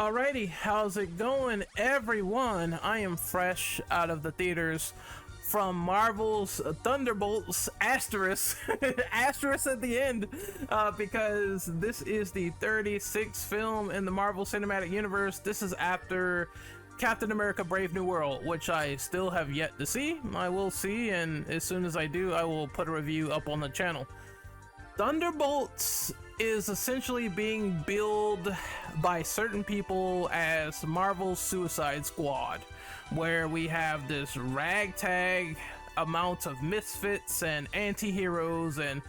Alrighty, how's it going, everyone? I am fresh out of the theaters from Marvel's Thunderbolts asterisk asterisk at the end, because this is the 36th film in the Marvel Cinematic Universe. This is after Captain America Brave New World, which I still have yet to see. I will see, and as soon as I do, I will put a review up on the channel. Thunderbolts is essentially being billed by certain people as Marvel's Suicide Squad, where we have this ragtag amount of misfits and anti-heroes and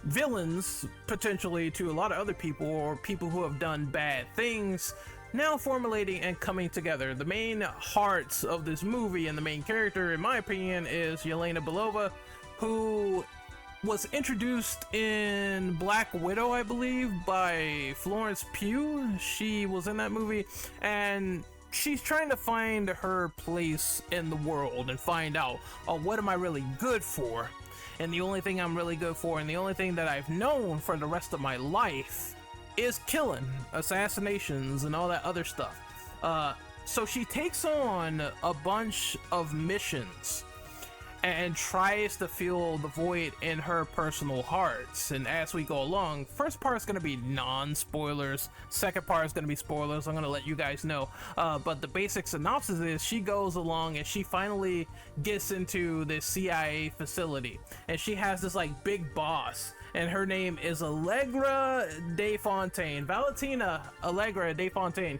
villains, potentially to a lot of other people, or people who have done bad things, now formulating and coming together. The main hearts of this movie and the main character, in my opinion, is Yelena Belova, who was introduced in Black Widow, I believe, by Florence Pugh. She was in that movie, and she's trying to find her place in the world and find out, oh, what am I really good for? And the only thing I'm really good for, and the only thing that I've known for the rest of my life, is killing, assassinations, and all that other stuff. So she takes on a bunch of missions and tries to fill the void in her personal hearts. And as we go along, first part is going to be non-spoilers, second part is going to be spoilers. I'm going to let you guys know, but the basic synopsis is she goes along and she finally gets into this CIA facility, and she has this like big boss, and her name is Allegra De Fontaine, Valentina Allegra De Fontaine.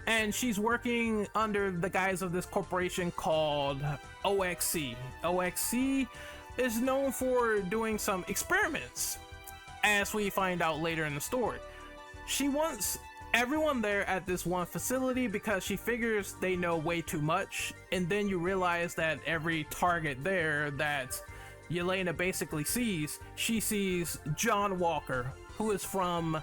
And she's working under the guise of this corporation called OXC. OXC is known for doing some experiments, as we find out later in the story. She wants everyone there at this one facility because she figures they know way too much, and then you realize that every target there that Yelena basically sees, she sees John Walker, who is from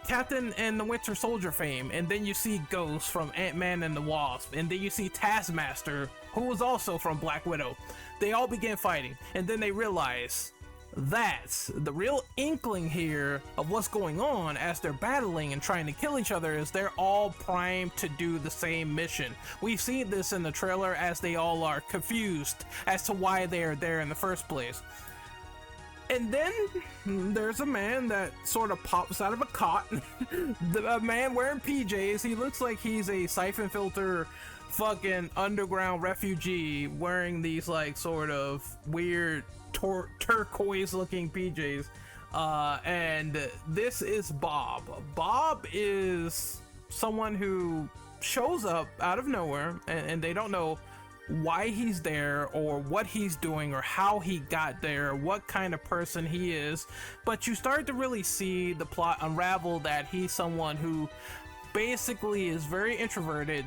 Captain and the Winter Soldier fame, and then you see Ghost from Ant-Man and the Wasp, and then you see Taskmaster, who was also from Black Widow. They all begin fighting, and then they realize that the real inkling here of what's going on as they're battling and trying to kill each other is they're all primed to do the same mission. We've seen this in the trailer as they all are confused as to why they are there in the first place. And then there's a man that sort of pops out of a cot. A man wearing PJs. He looks like he's a siphon filter fucking underground refugee wearing these like sort of weird turquoise looking PJs. And this is Bob. Bob is someone who shows up out of nowhere, and they don't know why he's there or what he's doing or how he got there, what kind of person he is. But you start to really see the plot unravel that he's someone who basically is very introverted.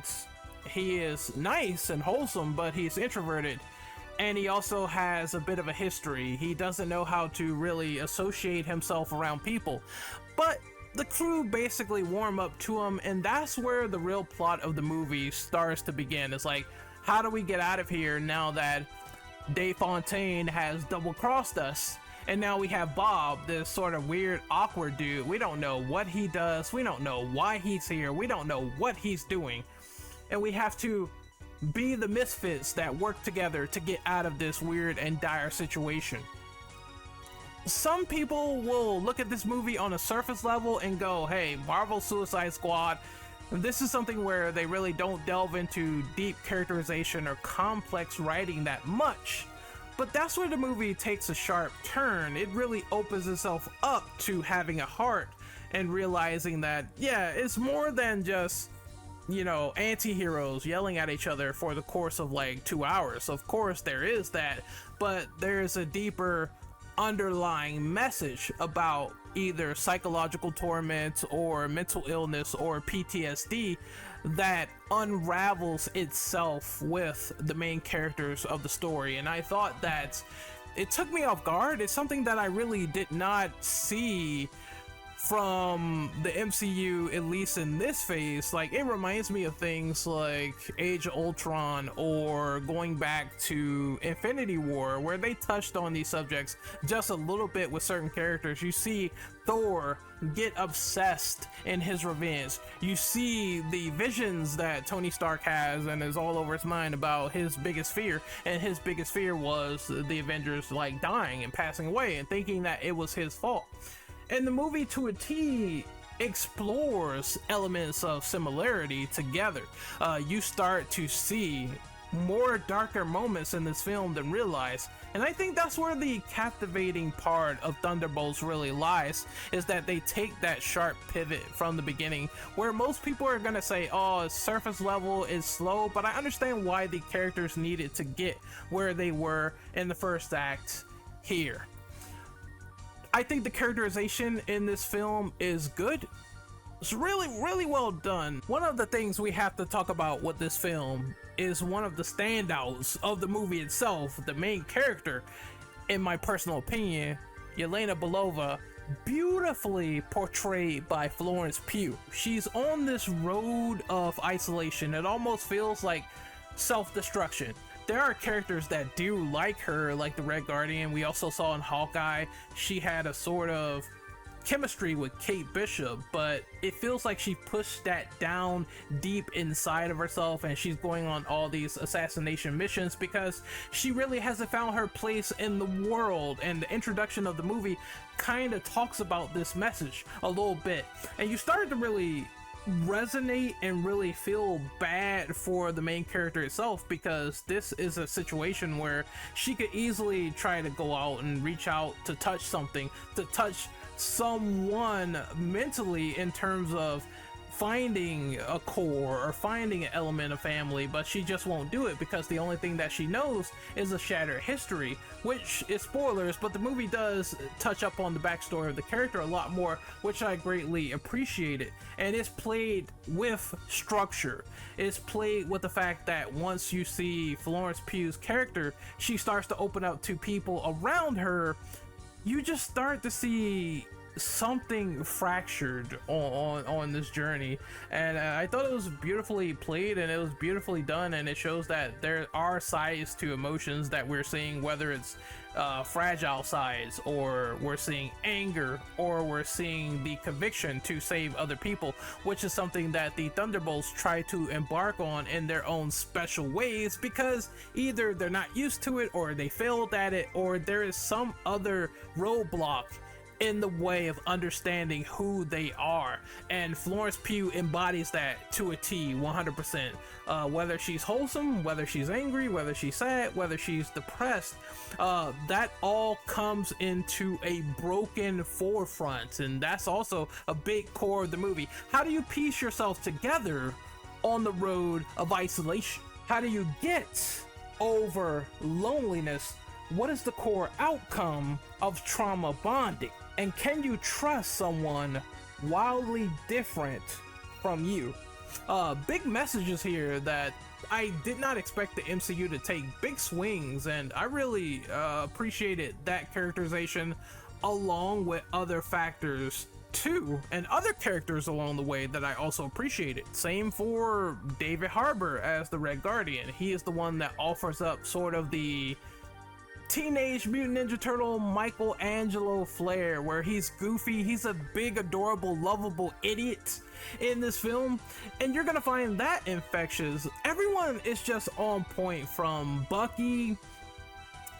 He is nice and wholesome, but he's introverted, and he also has a bit of a history. He doesn't know how to really associate himself around people, but the crew basically warm up to him, and that's where the real plot of the movie starts to begin. It's like, how do we get out of here now that De Fontaine has double-crossed us? And now we have Bob, this sort of weird, awkward dude. We don't know what he does. We don't know why he's here. We don't know what he's doing. And we have to be the misfits that work together to get out of this weird and dire situation. Some people will look at this movie on a surface level and go, hey, Marvel Suicide Squad. This is something where they really don't delve into deep characterization or complex writing that much. But that's where the movie takes a sharp turn. It really opens itself up to having a heart and realizing that, yeah, it's more than just, you know, anti-heroes yelling at each other for the course of like 2 hours. Of course there is that, but there's a deeper underlying message about either psychological torment or mental illness or PTSD that unravels itself with the main characters of the story. And I thought that it took me off guard. It's something that I really did not see from the MCU, at least in this phase, like it reminds me of things like Age of Ultron or going back to Infinity War, where they touched on these subjects just a little bit with certain characters. You see Thor get obsessed in his revenge. You see the visions that Tony Stark has and is all over his mind about his biggest fear, and his biggest fear was the Avengers like dying and passing away and thinking that it was his fault. And the movie, to a T, explores elements of similarity together. You start to see more darker moments in this film than realized, and I think that's where the captivating part of Thunderbolts really lies, is that they take that sharp pivot from the beginning, where most people are gonna say, oh, surface level is slow, but I understand why the characters needed to get where they were in the first act here. I think the characterization in this film is good. It's really well done. One of the things we have to talk about with this film is one of the standouts of the movie itself, the main character, in my personal opinion, Yelena Belova, beautifully portrayed by Florence Pugh. She's on this road of isolation. It almost feels like self-destruction. There are characters that do like her, like the Red Guardian. We also saw in Hawkeye, she had a sort of chemistry with Kate Bishop, but it feels like she pushed that down deep inside of herself, and she's going on all these assassination missions because she really hasn't found her place in the world. And the introduction of the movie kind of talks about this message a little bit, and you started to really resonate and really feel bad for the main character itself, because this is a situation where she could easily try to go out and reach out to touch something, to touch someone mentally, in terms of finding a core or finding an element of family, but she just won't do it because the only thing that she knows is a shattered history, which is spoilers, but the movie does touch up on the backstory of the character a lot more, which I greatly appreciated. And it's played with structure. It's played with the fact that once you see Florence Pugh's character, she starts to open up to people around her. You just start to see something fractured on this journey, and I thought it was beautifully played, and it was beautifully done, and it shows that there are sides to emotions that we're seeing, whether it's fragile sides, or we're seeing anger, or we're seeing the conviction to save other people, which is something that the Thunderbolts try to embark on in their own special ways, because either they're not used to it, or they failed at it, or there is some other roadblock in the way of understanding who they are. And Florence Pugh embodies that to a T, 100%. Whether she's wholesome, whether she's angry, whether she's sad, whether she's depressed, that all comes into a broken forefront, and that's also a big core of the movie. How do you piece yourself together on the road of isolation? How do you get over loneliness? What is the core outcome of trauma bonding? And can you trust someone wildly different from you? Big messages here that I did not expect the MCU to take big swings, and I really appreciated that characterization, along with other factors too, and other characters along the way that I also appreciated. Same for David Harbour as the Red Guardian. He is the one that offers up sort of the Teenage Mutant Ninja Turtle Michelangelo flair, where he's goofy, he's a big, adorable, lovable idiot in this film, and you're gonna find that infectious. Everyone is just on point, from Bucky,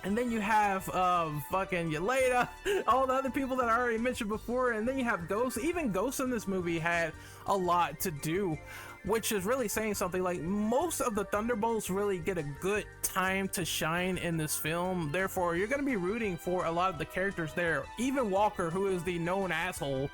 and then you have fucking Yelena, all the other people that I already mentioned before, and then you have Ghost. Even Ghost in this movie had a lot to do, which is really saying something. Like, most of the Thunderbolts really get a good time to shine in this film, therefore you're going to be rooting for a lot of the characters there. Even Walker, who is the known asshole,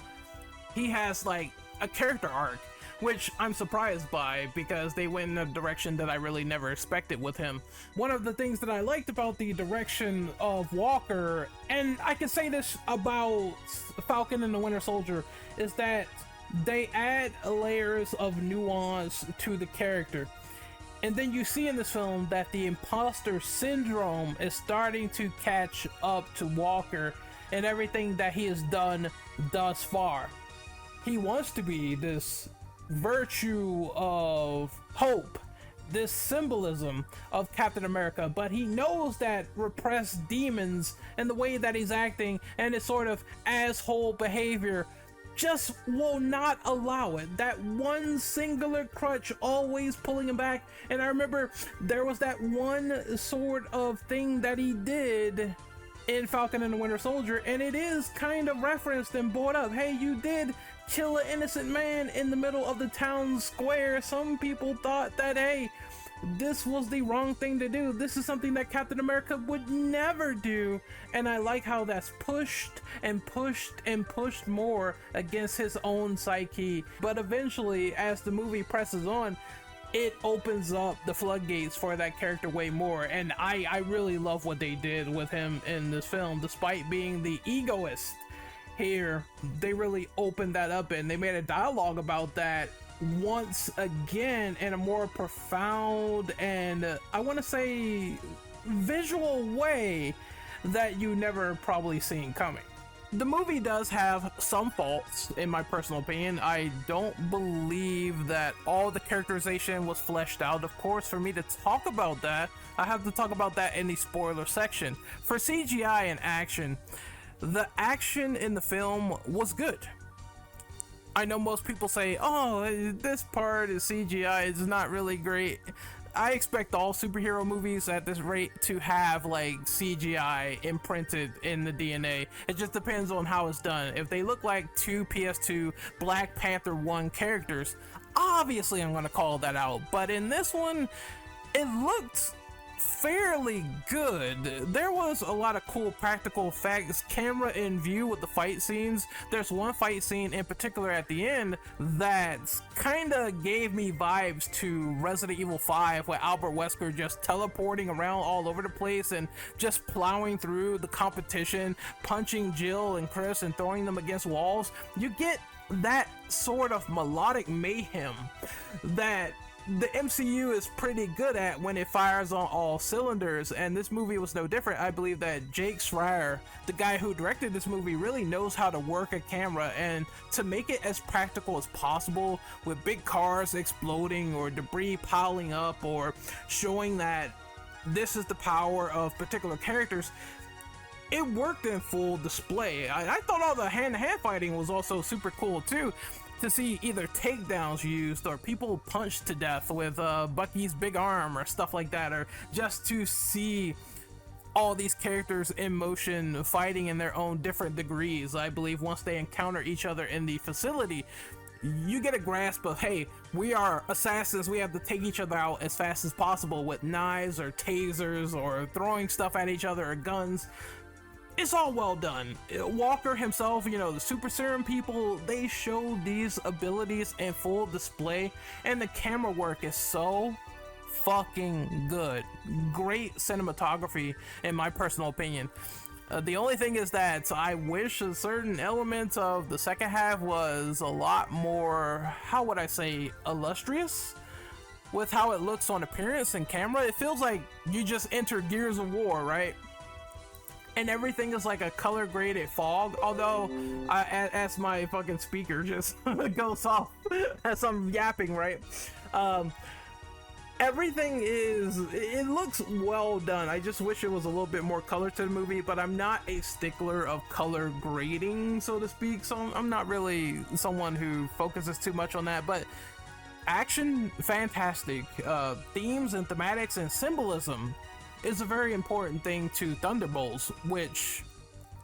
he has like a character arc, which I'm surprised by, because they went in a direction that I really never expected with him. One of the things that I liked about the direction of Walker, and I can say this about Falcon and the Winter Soldier, is that they add layers of nuance to the character. And then you see in this film that the imposter syndrome is starting to catch up to Walker, in everything that he has done thus far. He wants to be this virtue of hope, this symbolism of Captain America, but he knows that repressed demons and the way that he's acting and his sort of asshole behavior just will not allow it. That one singular crutch always pulling him back. And I remember there was that one sort of thing that he did in Falcon and the Winter Soldier, and it is kind of referenced and brought up. Hey, you did kill an innocent man in the middle of the town square. Some people thought that, hey, this was the wrong thing to do. This is something that Captain America would never do. And I like how that's pushed and pushed and pushed more against his own psyche. But eventually, as the movie presses on, it opens up the floodgates for that character way more. And I really love what they did with him in this film. Despite being the egoist here, they really opened that up and they made a dialogue about that once again in a more profound and I want to say visual way that you never probably seen coming. The movie does have some faults in my personal opinion. I don't believe that all the characterization was fleshed out. Of course, for me to talk about that, I have to talk about that in the spoiler section. For CGI and action, the action in the film was good. I know most people say, oh, this part is CGI, it's not really great. I expect all superhero movies at this rate to have like CGI imprinted in the DNA. It just depends on how it's done. If they look like two PS2 Black Panther 1 characters, obviously I'm gonna call that out. But in this one, it looked fairly good. There was a lot of cool practical effects, camera in view with the fight scenes. There's one fight scene in particular at the end that kind of gave me vibes to Resident Evil 5 with Albert Wesker just teleporting around all over the place and just plowing through the competition, punching Jill and Chris and throwing them against walls. You get that sort of melodic mayhem that the MCU is pretty good at when it fires on all cylinders, and this movie was no different. I believe that Jake Schreier, the guy who directed this movie, really knows how to work a camera and to make it as practical as possible, with big cars exploding or debris piling up or showing that this is the power of particular characters. It worked in full display. I thought all the hand-to-hand fighting was also super cool too, to see either takedowns used or people punched to death with Bucky's big arm or stuff like that, or just to see all these characters in motion fighting in their own different degrees. I believe once they encounter each other in the facility, you get a grasp of, hey, we are assassins, we have to take each other out as fast as possible with knives or tasers or throwing stuff at each other or guns. It's all well done. Walker himself, you know, the super serum people, they show these abilities in full display, and the camera work is so fucking good. Great cinematography in my personal opinion. The only thing is that I wish a certain element of the second half was a lot more, how would I say, illustrious with how it looks on appearance and camera. It feels like you just entered Gears of War, right? And everything is like a color graded fog, although as my fucking speaker just goes off as I'm yapping, right? Everything it looks well done. I just wish it was a little bit more color to the movie, but I'm not a stickler of color grading, so to speak, so I'm not really someone who focuses too much on that. But action, fantastic. Themes and thematics and symbolism is a very important thing to Thunderbolts, which,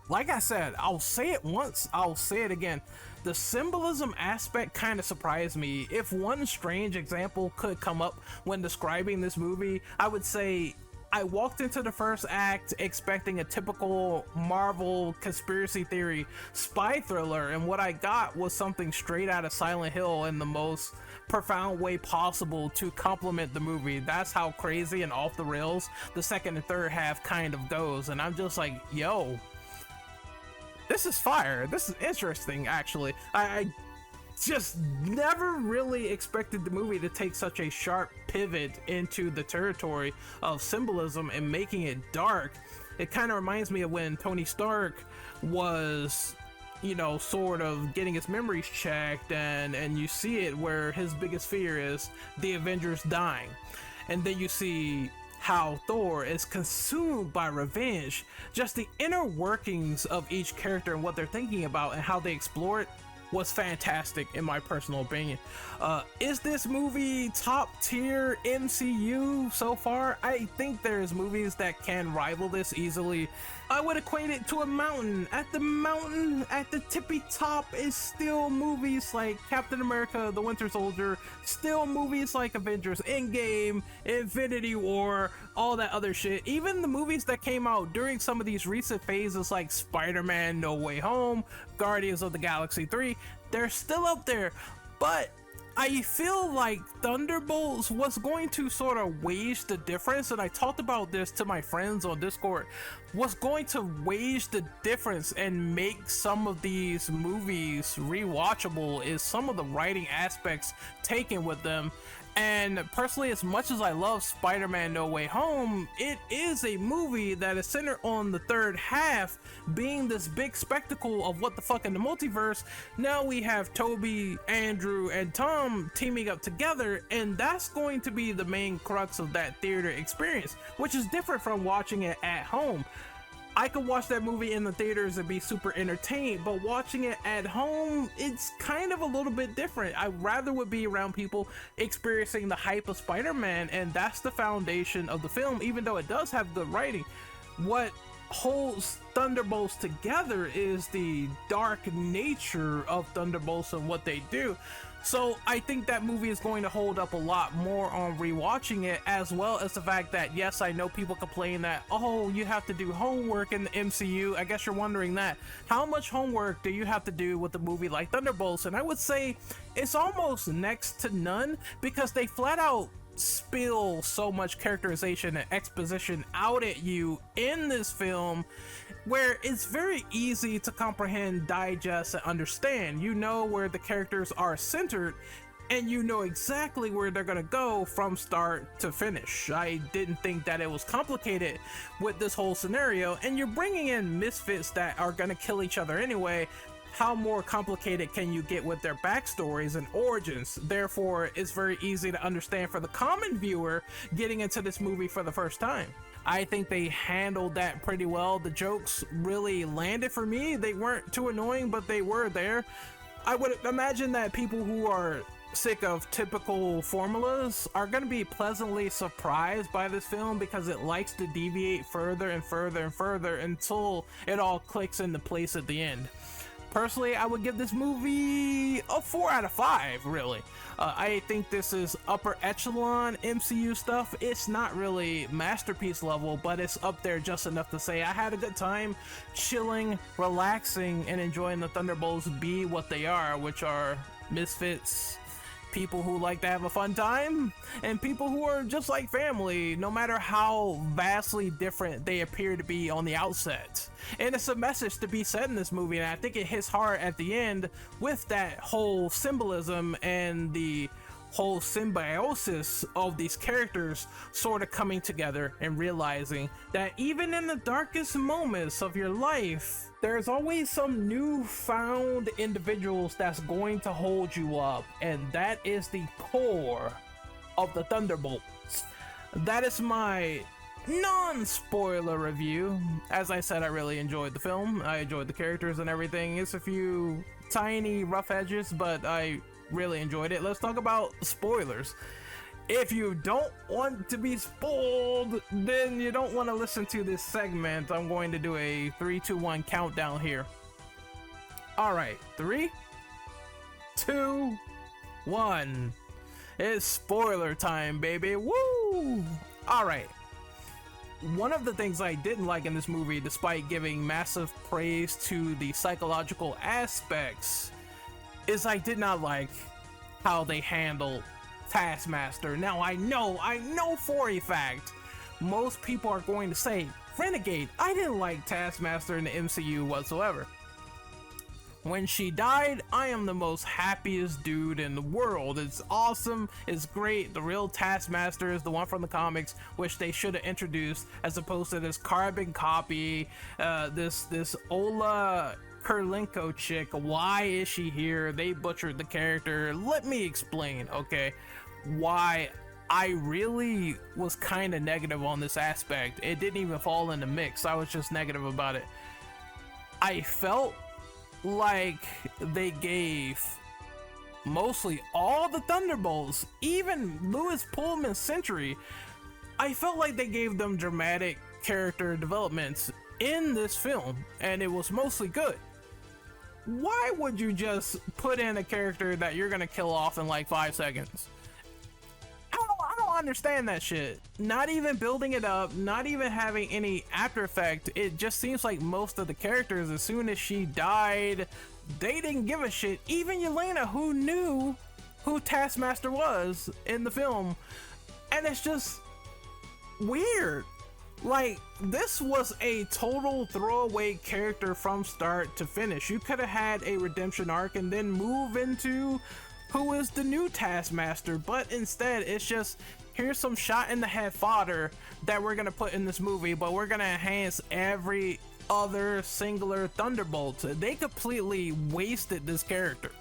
like I said, I'll say it once, I'll say it again. The symbolism aspect kind of surprised me. If one strange example could come up when describing this movie, I would say I walked into the first act expecting a typical Marvel conspiracy theory spy thriller, and what I got was something straight out of Silent Hill in the most profound way possible to complement the movie. That's how crazy and off the rails the second and third half kind of goes, and I'm just like, yo, this is fire. This is interesting, actually. I just never really expected the movie to take such a sharp pivot into the territory of symbolism and making it dark It kind of reminds me of when Tony Stark was, you know, sort of getting his memories checked, and you see it where his biggest fear is the Avengers dying. And then you see how Thor is consumed by revenge. Just the inner workings of each character and what they're thinking about and how they explore it was fantastic in my personal opinion. Is this movie top tier MCU so far? I think there's movies that can rival this easily. I would equate it to a mountain. At the tippy top is still movies like Captain America, The Winter Soldier, still movies like Avengers Endgame, Infinity War, all that other shit. Even the movies that came out during some of these recent phases like Spider-Man No Way Home, Guardians of the Galaxy 3, they're still up there. But I feel like Thunderbolts was going to sort of wage the difference, and I talked about this to my friends on Discord, was going to wage the difference and make some of these movies rewatchable is some of the writing aspects taken with them. And personally, as much as I love Spider-Man No Way Home, it is a movie that is centered on the third half being this big spectacle of what the fuck in the multiverse. Now we have Toby, Andrew, and Tom teaming up together, and that's going to be the main crux of that theater experience, which is different from watching it at home. I could watch that movie in the theaters and be super entertained, but watching it at home, it's kind of a little bit different. I rather would be around people experiencing the hype of Spider-Man, and that's the foundation of the film, even though it does have good writing. What holds Thunderbolts together is the dark nature of Thunderbolts and what they do. So I think that movie is going to hold up a lot more on rewatching it, as well as the fact that, yes, I know people complain that, oh, you have to do homework in the MCU. I guess you're wondering that. How much homework do you have to do with a movie like Thunderbolts? And I would say it's almost next to none, because they flat out spill so much characterization and exposition out at you in this film, where it's very easy to comprehend, digest, and understand. You know where the characters are centered, and you know exactly where they're gonna go from start to finish. I didn't think that it was complicated with this whole scenario, and you're bringing in misfits that are gonna kill each other anyway. How more complicated can you get with their backstories and origins? Therefore, it's very easy to understand for the common viewer getting into this movie for the first time. I think they handled that pretty well. The jokes really landed for me. They weren't too annoying, but they were there. I would imagine that people who are sick of typical formulas are going to be pleasantly surprised by this film, because it likes to deviate further and further and further until it all clicks into place at the end. Personally, I would give this movie a 4 out of 5, really. I think this is upper echelon MCU stuff. It's not really masterpiece level, but it's up there just enough to say I had a good time chilling, relaxing, and enjoying the Thunderbolts be what they are, which are misfits, people who like to have a fun time, and people who are just like family, no matter how vastly different they appear to be on the outset. And it's a message to be said in this movie, and I think it hits hard at the end with that whole symbolism and the whole symbiosis of these characters sort of coming together and realizing that even in the darkest moments of your life, there's always some newfound individuals that's going to hold you up, and that is the core of the Thunderbolts. That is my non-spoiler review. As I said, I really enjoyed the film. I enjoyed the characters and everything. It's a few tiny rough edges, but I really enjoyed it. Let's talk about spoilers. If you don't want to be spoiled, then you don't want to listen to this segment. I'm going to do a 3, 2, 1 countdown here. All right, 3, 2, 1. It's spoiler time, baby. Woo! All right. One of the things I didn't like in this movie, despite giving massive praise to the psychological aspects, is I did not like how they handled Taskmaster. Now I know for a fact most people are going to say, Renegade, I didn't like Taskmaster in the MCU whatsoever. When she died, I am the most happiest dude in the world. It's awesome, it's great. The real Taskmaster is the one from the comics, which they should have introduced, as opposed to this carbon copy, this Ola Kurlenko chick. Why is she here? They butchered the character. Let me explain, okay, why I really was kind of negative on this aspect. It didn't even fall in the mix. I was just negative about it. I felt like they gave mostly all the Thunderbolts, even Lewis Pullman's Sentry, I felt like they gave them dramatic character developments in this film, and it was mostly good. Why would you just put in a character that you're gonna kill off in like 5 seconds? I don't understand that shit. Not even building it up, not even having any after effect. It just seems like most of the characters, as soon as she died, they didn't give a shit. Even Yelena, who knew who Taskmaster was in the film, and it's just weird. Like, this was a total throwaway character from start to finish. You could have had a redemption arc and then move into who is the new Taskmaster, but instead it's just, here's some shot in the head fodder that we're gonna put in this movie, but we're gonna enhance every other singular Thunderbolt. They completely wasted this character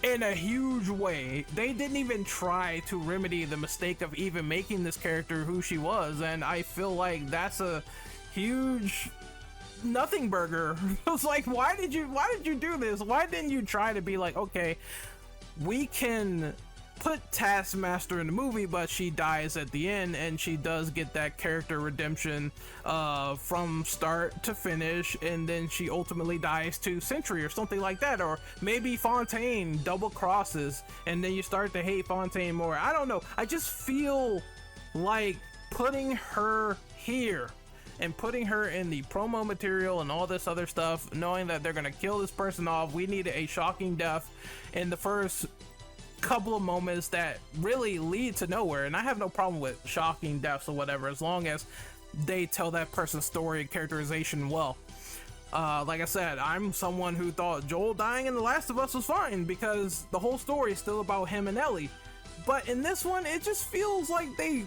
in a huge way. They didn't even try to remedy the mistake of even making this character who she was, and I feel like that's a huge nothing burger. It's like, why did you do this? Why didn't you try to be like, okay, we can put Taskmaster in the movie, but she dies at the end, and she does get that character redemption from start to finish, and then she ultimately dies to Sentry or something like that. Or maybe Fontaine double crosses and then you start to hate Fontaine more. I don't know. I just feel like putting her here and putting her in the promo material and all this other stuff, knowing that they're gonna kill this person off, we needed a shocking death in the first couple of moments that really lead to nowhere. And I have no problem with shocking deaths or whatever, as long as they tell that person's story and characterization well. Like I said, I'm someone who thought Joel dying in The Last of Us was fine because the whole story is still about him and Ellie. But in this one, it just feels like they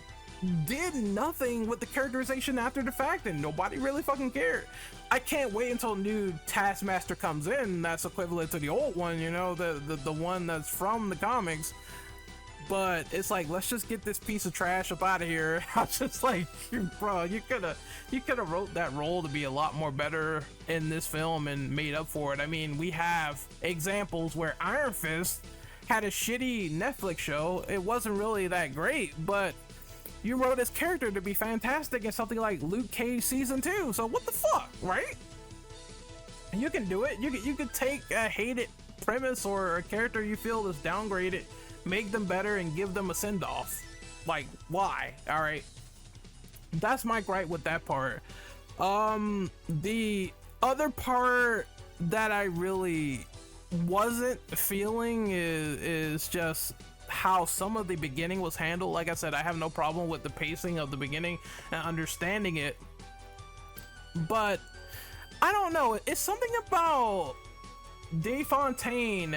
did nothing with the characterization after the fact, and nobody really fucking cared. I can't wait until new Taskmaster comes in that's equivalent to the old one, you know, the one that's from the comics. But it's like, let's just get this piece of trash up out of here. I was just like, bro, you could have wrote that role to be a lot more better in this film and made up for it. I mean, we have examples where Iron Fist had a shitty Netflix show. It wasn't really that great, but you wrote his character to be fantastic in something like Luke Cage season 2. So what the fuck, right? And you can do it. You could take a hated premise or a character you feel is downgraded, make them better, and give them a send-off. Like, why? All right, that's my gripe with that part. The other part that I really wasn't feeling is just how some of the beginning was handled. Like I said, I have no problem with the pacing of the beginning and understanding it, but I don't know, it's something about De Fontaine,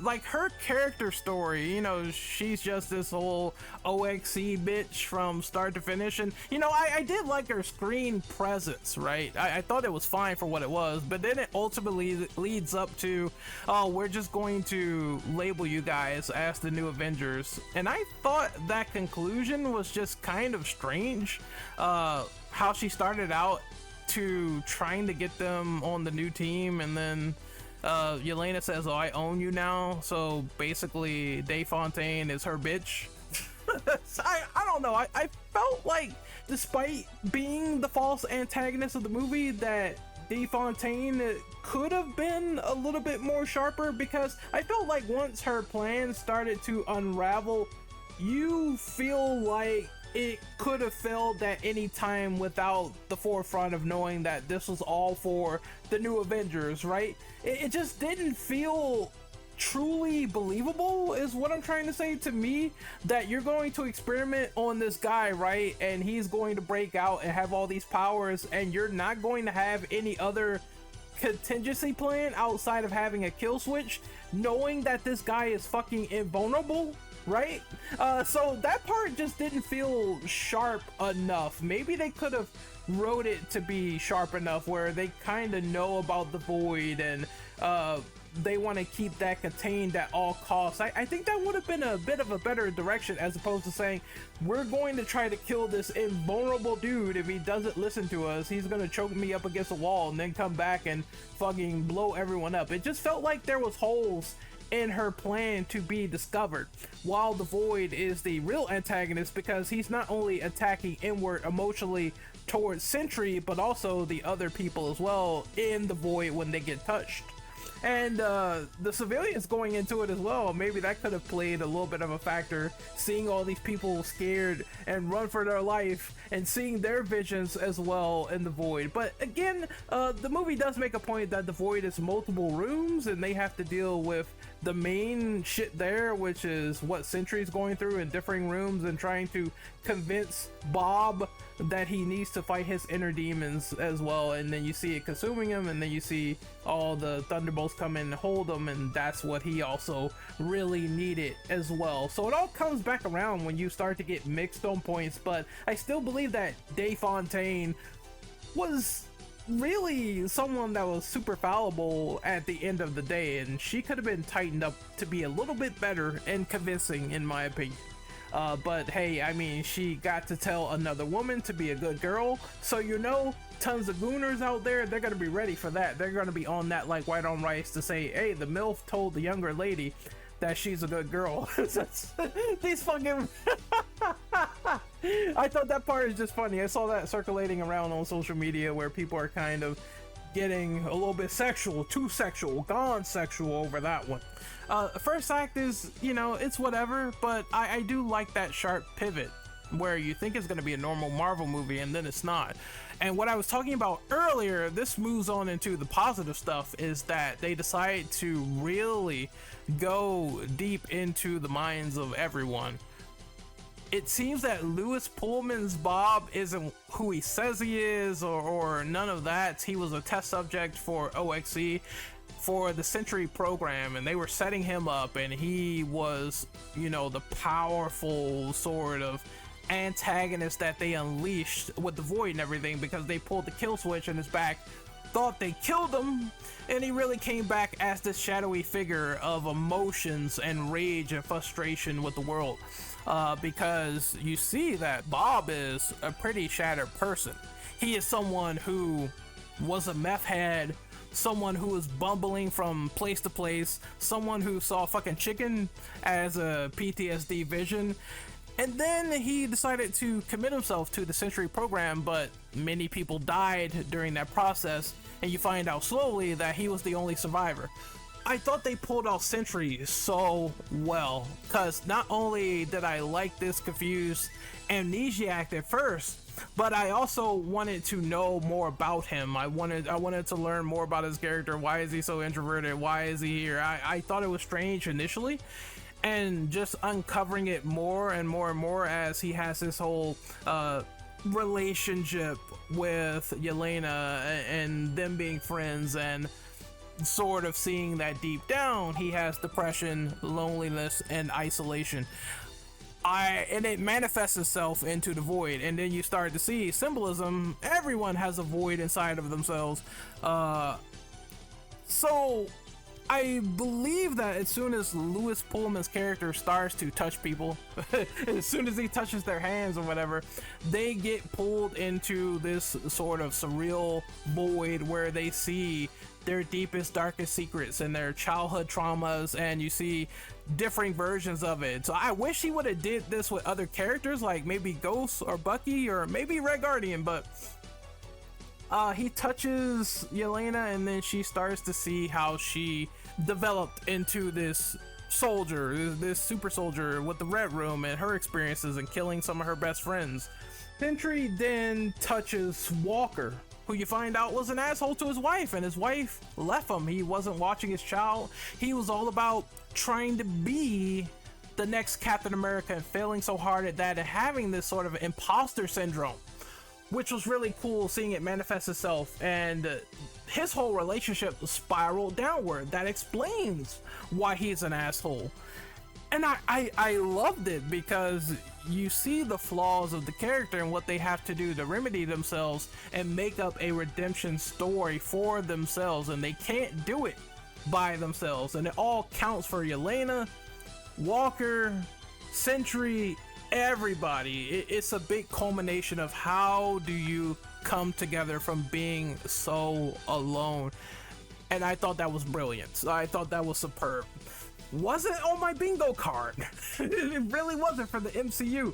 like her character story, you know, she's just this whole OXC bitch from start to finish. And you know, I did like her screen presence, right? I thought it was fine for what it was, but then it ultimately leads up to, oh, we're just going to label you guys as the new Avengers. And I thought that conclusion was just kind of strange, how she started out to trying to get them on the new team, and then Yelena says, oh, I own you now, so basically De Fontaine is her bitch. I don't know, I felt like, despite being the false antagonist of the movie, that De Fontaine could have been a little bit more sharper, because I felt like once her plan started to unravel, you feel like it could have failed at any time without the forefront of knowing that this was all for the new Avengers, right? It just didn't feel truly believable, is what I'm trying to say. To me, that you're going to experiment on this guy, right, and he's going to break out and have all these powers, and you're not going to have any other contingency plan outside of having a kill switch, knowing that this guy is fucking invulnerable, right? So that part just didn't feel sharp enough. Maybe they could have wrote it to be sharp enough where they kind of know about the void and they want to keep that contained at all costs. I think that would have been a bit of a better direction, as opposed to saying, we're going to try to kill this invulnerable dude. If he doesn't listen to us, he's going to choke me up against a wall and then come back and fucking blow everyone up. It just felt like there was holes in her plan to be discovered, while the void is the real antagonist, because he's not only attacking inward emotionally towards Sentry, but also the other people as well in the void when they get touched. And the civilians going into it as well, maybe that could have played a little bit of a factor, seeing all these people scared and run for their life and seeing their visions as well in the void. But again, the movie does make a point that the void is multiple rooms and they have to deal with the main shit there, which is what Sentry's going through in differing rooms and trying to convince Bob that he needs to fight his inner demons as well. And then you see it consuming him, and then you see all the Thunderbolts come in and hold him, and that's what he also really needed as well. So it all comes back around when you start to get mixed on points, but I still believe that Dave Fontaine was really someone that was super fallible at the end of the day, and she could have been tightened up to be a little bit better and convincing, in my opinion. But hey, I mean, she got to tell another woman to be a good girl, so you know, tons of gooners out there, they're gonna be ready for that. They're gonna be on that like white on rice to say, hey, the MILF told the younger lady that she's a good girl. These fucking I thought that part is just funny. I saw that circulating around on social media where people are kind of getting a little bit sexual, too sexual, gone sexual over that one. First act is, you know, it's whatever, but I do like that sharp pivot where you think it's going to be a normal Marvel movie and then it's not. And what I was talking about earlier, this moves on into the positive stuff, is that they decide to really go deep into the minds of everyone. It seems that Lewis Pullman's Bob isn't who he says he is, or none of that. He was a test subject for OXC, for the Sentry program, and they were setting him up, and he was, you know, the powerful sort of antagonist that they unleashed with the void and everything, because they pulled the kill switch in his back, thought they killed him, and he really came back as this shadowy figure of emotions and rage and frustration with the world. Because you see that Bob is a pretty shattered person. He is someone who was a meth head, someone who was bumbling from place to place, someone who saw fucking chicken as a PTSD vision, and then he decided to commit himself to the Sentry program, but many people died during that process, and you find out slowly that he was the only survivor. I thought they pulled off Sentry so well, because not only did I like this confused amnesiac at first, but I also wanted to know more about him. I wanted to learn more about his character. Why is he so introverted? Why is he here? I thought it was strange initially, and just uncovering it more and more and more as he has this whole relationship with Yelena and them being friends, and sort of seeing that deep down he has depression, loneliness, and isolation. And it manifests itself into the void, and then you start to see symbolism. Everyone has a void inside of themselves. So I believe that as soon as Lewis Pullman's character starts to touch people, as soon as he touches their hands or whatever, they get pulled into this sort of surreal void where they see their deepest, darkest secrets and their childhood traumas, and you see differing versions of it. So I wish he would have did this with other characters, like maybe Ghost or Bucky or maybe Red Guardian, but he touches Yelena, and then she starts to see how she developed into this soldier, this super soldier with the Red Room, and her experiences and killing some of her best friends. Sentry then touches Walker, who you find out was an asshole to his wife, and his wife left him. He wasn't watching his child. He was all about trying to be the next Captain America and failing so hard at that and having this sort of imposter syndrome. which was really cool seeing it manifest itself. And his whole relationship spiraled downward. That explains why he's an asshole. And I loved it because you see the flaws of the character and what they have to do to remedy themselves and make up a redemption story for themselves, and they can't do it by themselves. And it all counts for Yelena, Walker, Sentry, everybody. It's a big culmination of how do you come together from being so alone. And I thought that was brilliant. I thought that was superb. Wasn't on my bingo card. It really wasn't for the MCU.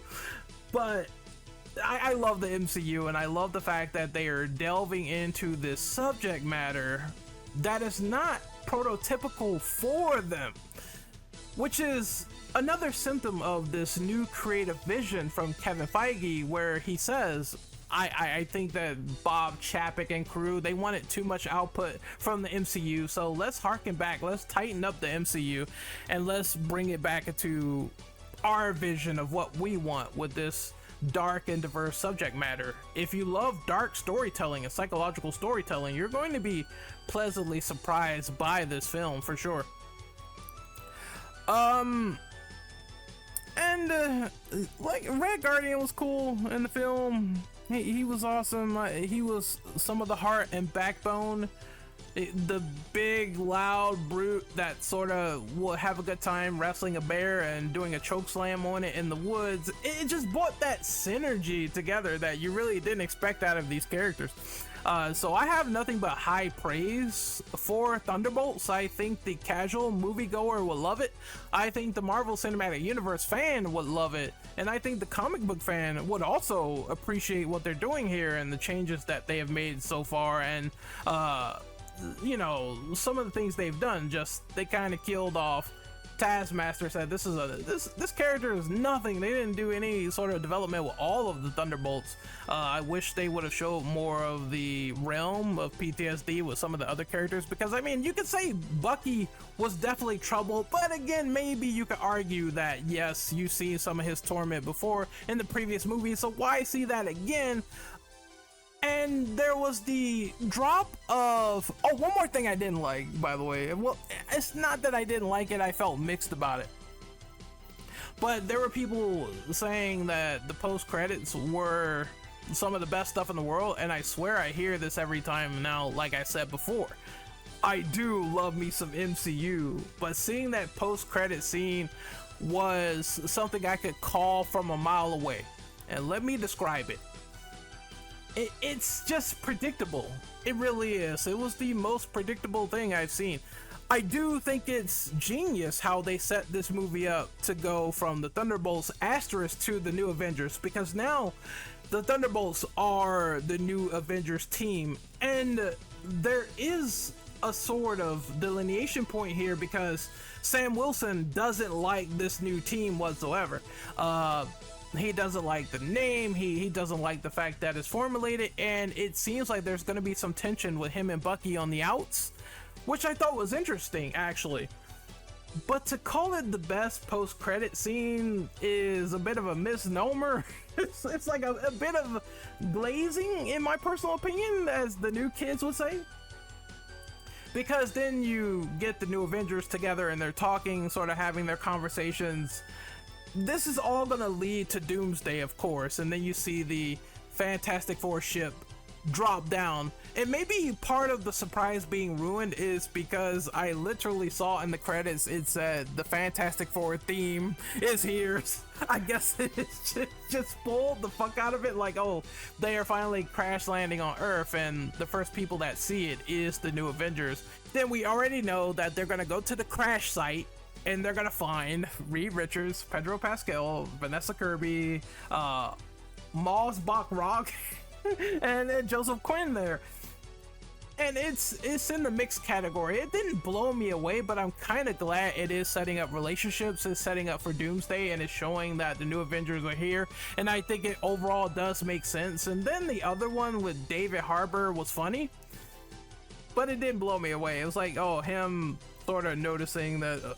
But I love the MCU, and I love the fact that they are delving into this subject matter that is not prototypical for them, which is another symptom of this new creative vision from Kevin Feige, where he says, I think that Bob Chapek and crew, they wanted too much output from the MCU, so let's harken back, let's tighten up the MCU, and let's bring it back into our vision of what we want with this dark and diverse subject matter. If you love dark storytelling and psychological storytelling, you're going to be pleasantly surprised by this film for sure. Like, Red Guardian was cool in the film. He was awesome. He was some of the heart and backbone. The big, loud brute that sort of will have a good time wrestling a bear and doing a choke slam on it in the woods. It just brought that synergy together that you really didn't expect out of these characters. So I have nothing but high praise for Thunderbolts. I think the casual moviegoer will love it. I think the Marvel Cinematic Universe fan would love it. And I think the comic book fan would also appreciate what they're doing here and the changes that they have made so far. And, you know, some of the things they've done, just they kind of killed off. Taskmaster said this character is nothing. They didn't do any sort of development with all of the Thunderbolts. I wish they would have showed more of the realm of PTSD with some of the other characters, because I mean, you could say Bucky was definitely trouble, but again, maybe you could argue that yes, you've seen some of his torment before in the previous movie, so why see that again? And there was the drop of, oh, one more thing I didn't like, by the way. Well, it's not that I didn't like it, I felt mixed about it. But there were people saying that the post-credits were some of the best stuff in the world, and I swear I hear this every time now, like I said before. I do love me some MCU, but seeing that post-credit scene was something I could call from a mile away. And let me describe it. It's just predictable. It really is. It was the most predictable thing I've seen. I do think it's genius how they set this movie up to go from the Thunderbolts asterisk to the New Avengers, because now the Thunderbolts are the New Avengers team, and there is a sort of delineation point here because Sam Wilson doesn't like this new team whatsoever. He doesn't like the name, he doesn't like the fact that it's formulated, and it seems like there's going to be some tension with him and Bucky on the outs, which I thought was interesting, actually. But to call it the best post-credit scene is a bit of a misnomer. It's like a bit of glazing, in my personal opinion, as the new kids would say. Because then you get the New Avengers together and they're talking, sort of having their conversations. This is all gonna lead to Doomsday, of course, and then you see the Fantastic Four ship drop down. And maybe part of the surprise being ruined is because I literally saw in the credits it said the Fantastic Four theme is here. I guess it's just pulled the fuck out of it, like, oh, they are finally crash landing on Earth and the first people that see it is the New Avengers. Then we already know that they're gonna go to the crash site and they're gonna find Reed Richards, Pedro Pascal, Vanessa Kirby, Moss Bachrach, and then Joseph Quinn there. And it's in the mixed category. It didn't blow me away, but I'm kind of glad it is setting up relationships, it's setting up for Doomsday, and it's showing that the New Avengers are here. And I think it overall does make sense. And then the other one with David Harbour was funny, but it didn't blow me away. It was like, oh, him sort of noticing that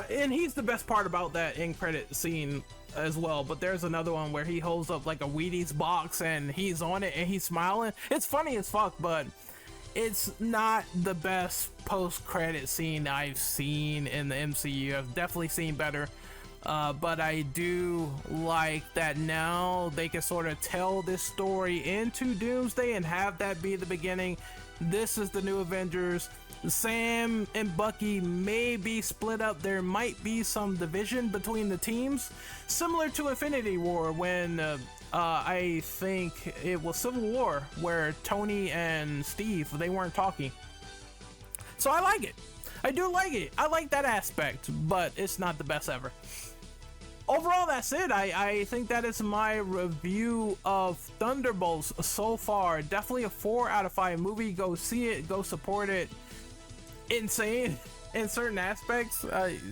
and he's the best part about that end credit scene as well. But there's another one where he holds up like a Wheaties box and he's on it and he's smiling. It's funny as fuck, but it's not the best post-credit scene I've seen in the MCU. I've definitely seen better, but I do like that now they can sort of tell this story into Doomsday and have that be the beginning. This is the new Avengers. Sam and Bucky may be split up. There might be some division between the teams, similar to Infinity War when I think it was Civil War, where Tony and Steve, they weren't talking. So I like it. I do like it. I like that aspect, but it's not the best ever. Overall, that's it. I think that is my review of Thunderbolts so far. Definitely a 4 out of 5 movie. Go see it. Go support it. Insane in certain aspects.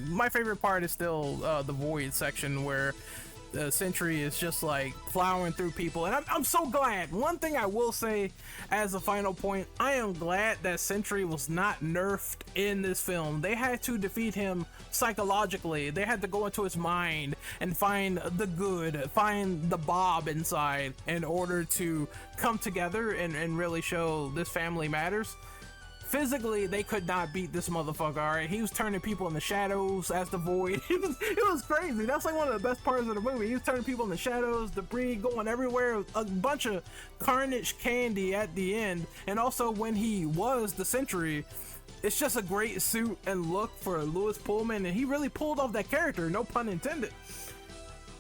My favorite part is still the Void section where Sentry is just like plowing through people, and I'm so glad. One thing I will say as a final point, I am glad that Sentry was not nerfed in this film. They had to defeat him psychologically. They had to go into his mind and find the good, find the Bob inside in order to come together and really show this family matters. Physically, they could not beat this motherfucker, alright? He was turning people in the shadows as the Void. It was crazy. That's like one of the best parts of the movie. He was turning people in the shadows, debris going everywhere, a bunch of carnage candy at the end. And also when he was the Sentry, it's just a great suit and look for Louis Pullman, and he really pulled off that character, no pun intended.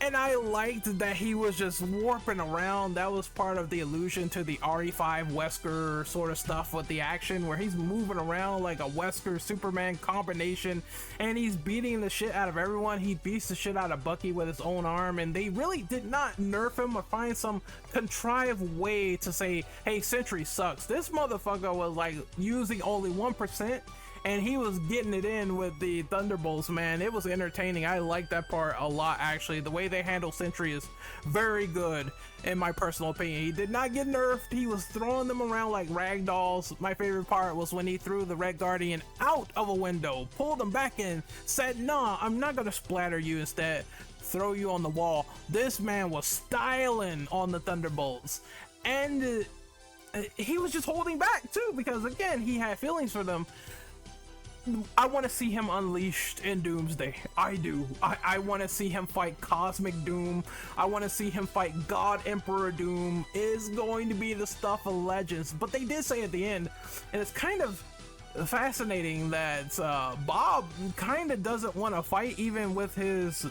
And I liked that he was just warping around. That was part of the illusion to the RE5 Wesker sort of stuff with the action, where he's moving around like a Wesker Superman combination, and he's beating the shit out of everyone. He beats the shit out of Bucky with his own arm, and they really did not nerf him or find some contrived way to say, hey, Sentry sucks. This motherfucker was like using only 1%, and he was getting it in with the Thunderbolts, man. It was entertaining. I like that part a lot, actually. The way they handle Sentry is very good, in my personal opinion. He did not get nerfed. He was throwing them around like rag dolls. My favorite part was when he threw the Red Guardian out of a window, pulled him back in, said, nah, I'm not gonna splatter you, instead throw you on the wall. This man was styling on the Thunderbolts. And he was just holding back too, because again, he had feelings for them. I want to see him unleashed in Doomsday. I do. I want to see him fight Cosmic Doom. I want to see him fight God Emperor Doom. Is going to be the stuff of legends. But they did say at the end, and it's kind of fascinating that Bob kind of doesn't want to fight even with his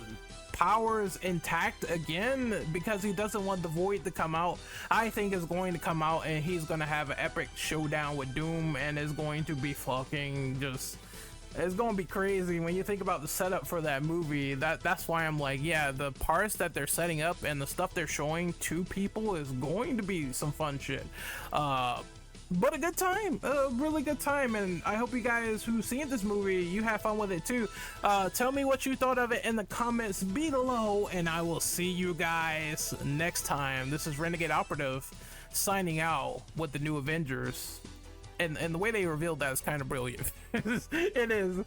powers intact again, because he doesn't want the Void to come out. I think it's going to come out and he's going to have an epic showdown with Doom, and it's going to be fucking just, it's going to be crazy when you think about the setup for that movie. That's why I'm like, yeah, the parts that they're setting up and the stuff they're showing to people is going to be some fun shit. But a good time, a really good time, and I hope you guys who've seen this movie, you have fun with it too. Tell me what you thought of it in the comments below, and I will see you guys next time. This is Renegade Operative signing out with the new Avengers. And the way they revealed that is kind of brilliant. It is.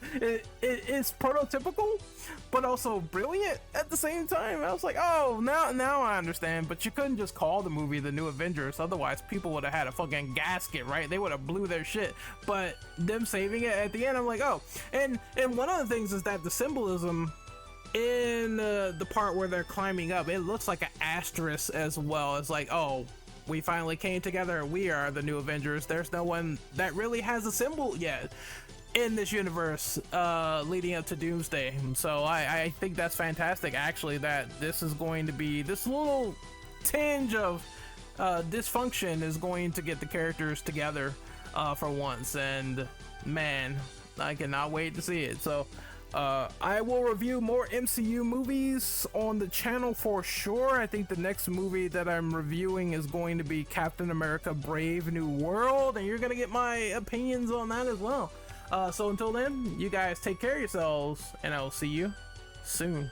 It's prototypical, but also brilliant at the same time. I was like, oh, now I understand. But you couldn't just call the movie The New Avengers. Otherwise, people would have had a fucking gasket, right? They would have blew their shit. But them saving it at the end, I'm like, oh. And one of the things is that the symbolism in the part where they're climbing up, it looks like an asterisk as well. It's like, oh, we finally came together. We are the new Avengers. There's no one that really has a symbol yet in this universe leading up to Doomsday. So I think that's fantastic, actually, that this is going to be, this little tinge of dysfunction is going to get the characters together for once. And man, I cannot wait to see it. So I will review more MCU movies on the channel for sure. I think the next movie that I'm reviewing is going to be Captain America Brave New World, and you're gonna get my opinions on that as well. So until then, you guys take care of yourselves, and I will see you soon.